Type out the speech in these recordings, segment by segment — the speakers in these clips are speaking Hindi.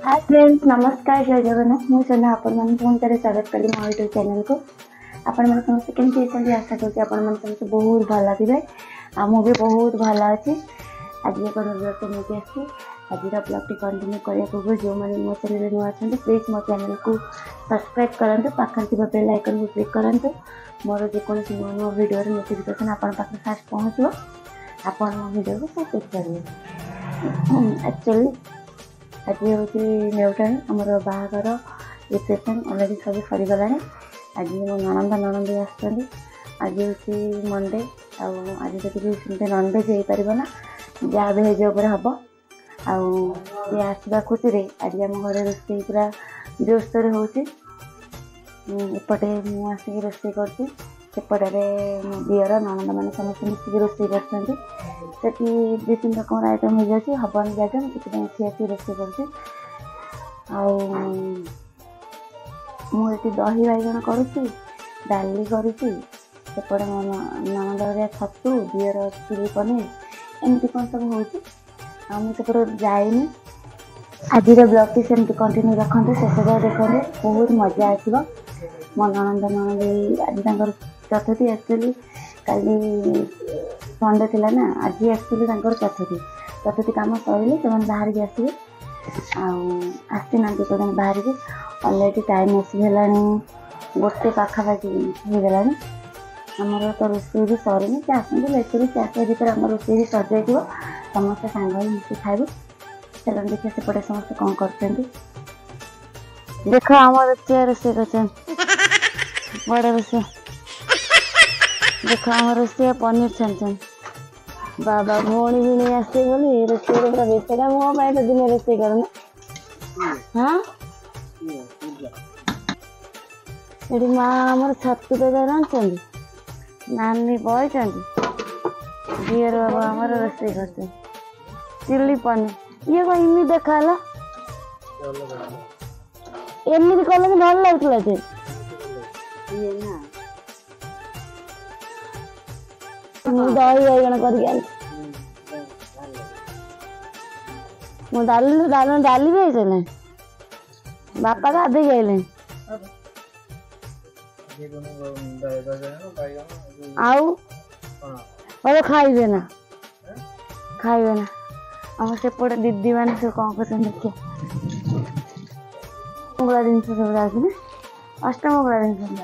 हाय फ्रेंड्स, नमस्कार, जय जगन्नाथ। मुझे सोना आपण मन फोन करे स्वागत कली मो यूट्यूब चैनल को। आपण मन समस्त केमती अछंती आशा करछि आपण मन समस्त बहुत भल थिबे। आ मु भी बहुत भल अछि। आज एक नजर को मुझे आछि। आज ब्लॉग टी कंटिन्यू करिया को जो माने मो चैनल नु अछंती प्लीज मो चैनल को सब्सक्राइब करंतु, पाखर थिबा बेल आइकन को क्लिक करंतु। मोर जे कोन नो वीडियो रे नोटिफिकेशन आपण पाखर फास्ट पहुंचबो। आपण मो वीडियो को सब्सक्राइब करिए। एक्चुअली आज हूँ नेउटाणी आमर बाहागर रिसेप्शन अलरेडी सब सरीगला। आज मो ननंद आसुँच। आज हूँ मंडे आज जब ननभेज हो पार ना जहाँ भेज उपर हम आए आसवा खुशी आज आम घर रोसे पूरा जोरसोर होपटे मुझे रोसे करपटे मो दियर ननंद मैंने समस्त मिसिक रोसे कर दु तीन रकम आइटम हो जाए हबन जगह मुझे आसी रोसे कर दही बैगण करुच्ची डाली करपटे मो ननंद छतु दियर चिली पनीर एमती कौन सब होपटे जाए। आज ब्लॉग टी सेमती कंटिन्यू रखते शेष देखते बहुत मजा आसो। मो ननंद आज चतुर्थी एक्चुअली काली संडे थिला ना आज एक्चुअली चतुर्थी काम सर से बाहर की आसवे आसी ना कदम बाहर की अलरेडी टाइम आसीगला गोटे पाखापाखि होगला। आमर तो रोसे भी सरनी से आसते लेकर से आसा भर आम रोसे भी सर जाइए समस्त सांग मिसी खाइबे। चलो देखिए सेपटे समस्त कौन कर देख आम रोसे कर बड़े रोसे देख आम रोसे पनीर छान बाबा भौणी भी नहीं आसे बोली रोसे पूरा बेसरा मो तो दिन रोसे करना। हाँ ये माँ आमर छतु बेदा रांधि नानी बही दियर बाबा आम रोसे कर चिली पनीर ये कौन इमी देखा एमती कले भल लगुला दही बैगण कर डाली भी चले बापा गाधे गए आउ खाइबे ना आम सेपटे दीदी मैंने सब कौन कर देखिए मंगला जिन सब जाए अष्टमंगला जिन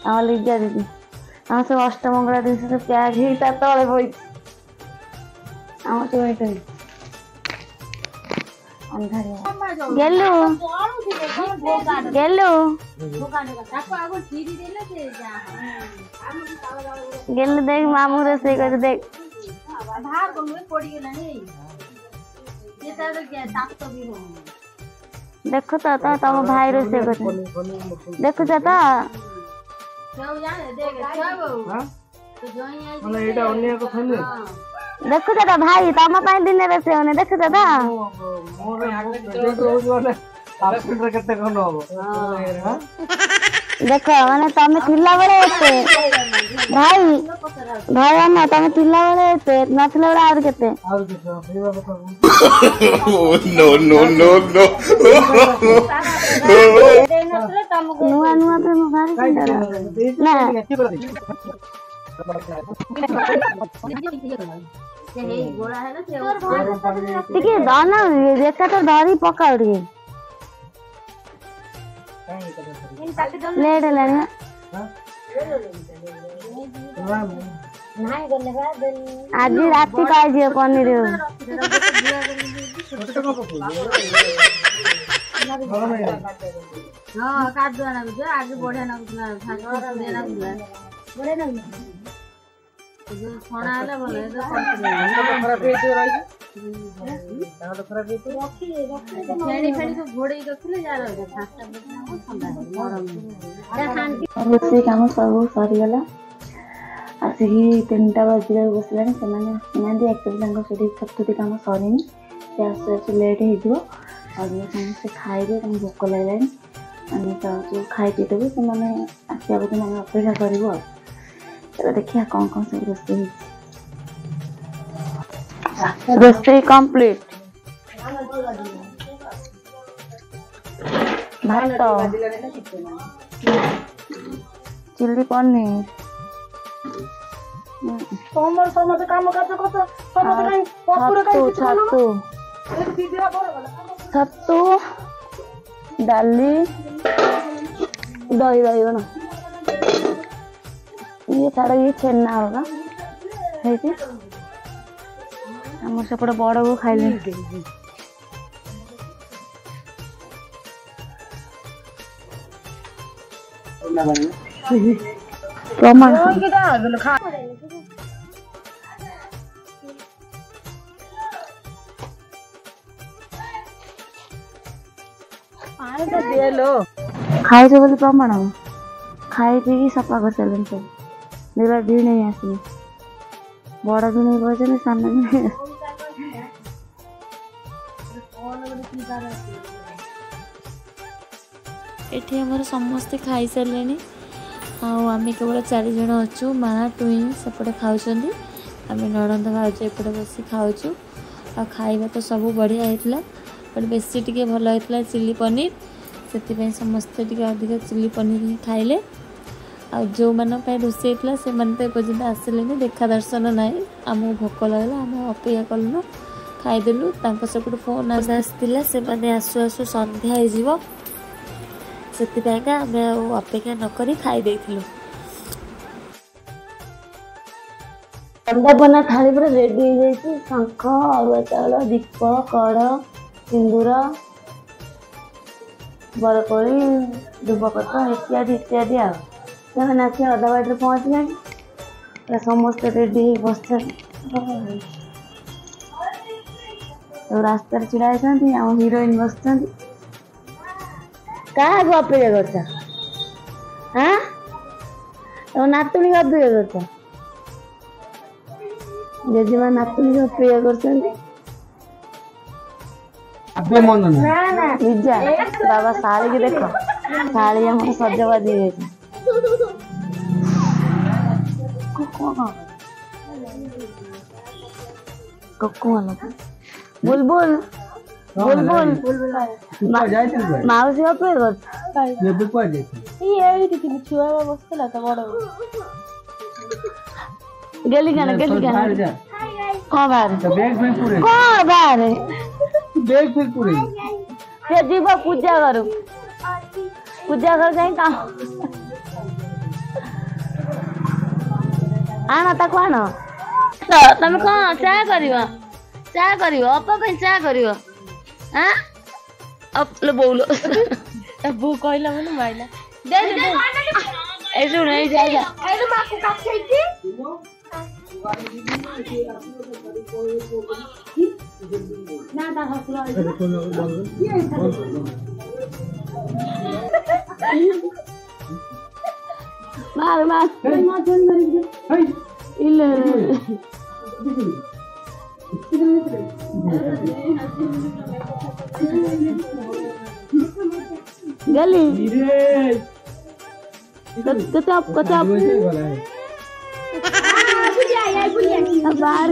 आम लिजा दीदी आम सब अष्टमंगला जिन सब प्याज ही तले बही आम सब गेलु गेलु गेलु देख मामू रोसे कर देख देखो तो तुम भाई रोसे कर देखो देखो भाई तुम दिन रोसे होने देखो देख माने तुम थिला बेले भाई भाई आना तुम थिला बेले नथिला बेले आर केते नो नो नो नो नुआ नुआ तो भारी सुंदर ना ठीक दाना देखा तो धरी पका उड़िए लेट है आज राति पाई पनीर आज बढ़िया रोसे कम सब सरीगला आसिक 3टा बजे बसला से एक्चुअली चतुर्थी कम सरनी से आसु आसु लेट हो समस्ते खाइबे भोक लगे खाई पीदेबू से आसा बोधे मैंने अपेक्षा करूँ। चलो देखिए कौन कौन सब रोसे रोषेई कंप्लीट भात चिल्ली पनीर छतु डाली दही दही कौन ये छाड़ ये छेना होगा आम सेपटे बड़ को खाइले प्रमाण खाई बोली प्रमाण खाई पी सफा कर सारे सब मेरा भी नहीं आसी बड़ भी नहीं बचे सान भी नहीं एठी हमर समस्ते खाई सारे आम केवल 4 जन अच्छु माँ टुई सेपटे खाऊँ आम नणंद भाज एपटे बस खाऊँ आ खाइबा तो सब बढ़िया होता बट बेसी टी भल होता चिल्ली पनीर से समस्ते टी अधिक चिल्ली पनीर ही खाइले आ जो मान रोषे होता से तो पर्यटन आसिले देखा दर्शन ना आमको भोक लगला आम अपेक्षा कलु खाईदेलु सेपटे फोन आसाला से आसु आसु संध्या हो से आम अपेक्षा नक खाई बंदापना थाली पूरा रेडी हो जाए शंख अरुआ चाउल दीप कड़ सिंदूर बरकोली दुबपत्र इत्यादि इत्यादि आने आस अधा बाट पहुँचले समस्त रेडी बस रास्तार छिड़ा होती आम हिरोइन बस क्या अपेक्षा कर नातुणी अपेक्षा कर जेजेमा नातुणी अपेक्षा कर बाबा साड़ी की देख साड़ी हम सजबाजी बुलबुल बुलबुल माउसी अपेक्षा गेली क्या गेली क्या कौन बाहर से जीव पूजा करू पूजा कर जाए काम आना तक आन तुम कौन चाह कर अपा चाह कर बोल बो कहला मैंने माइला ऐसे नहीं जाएगा मार मार गली कचा बाहर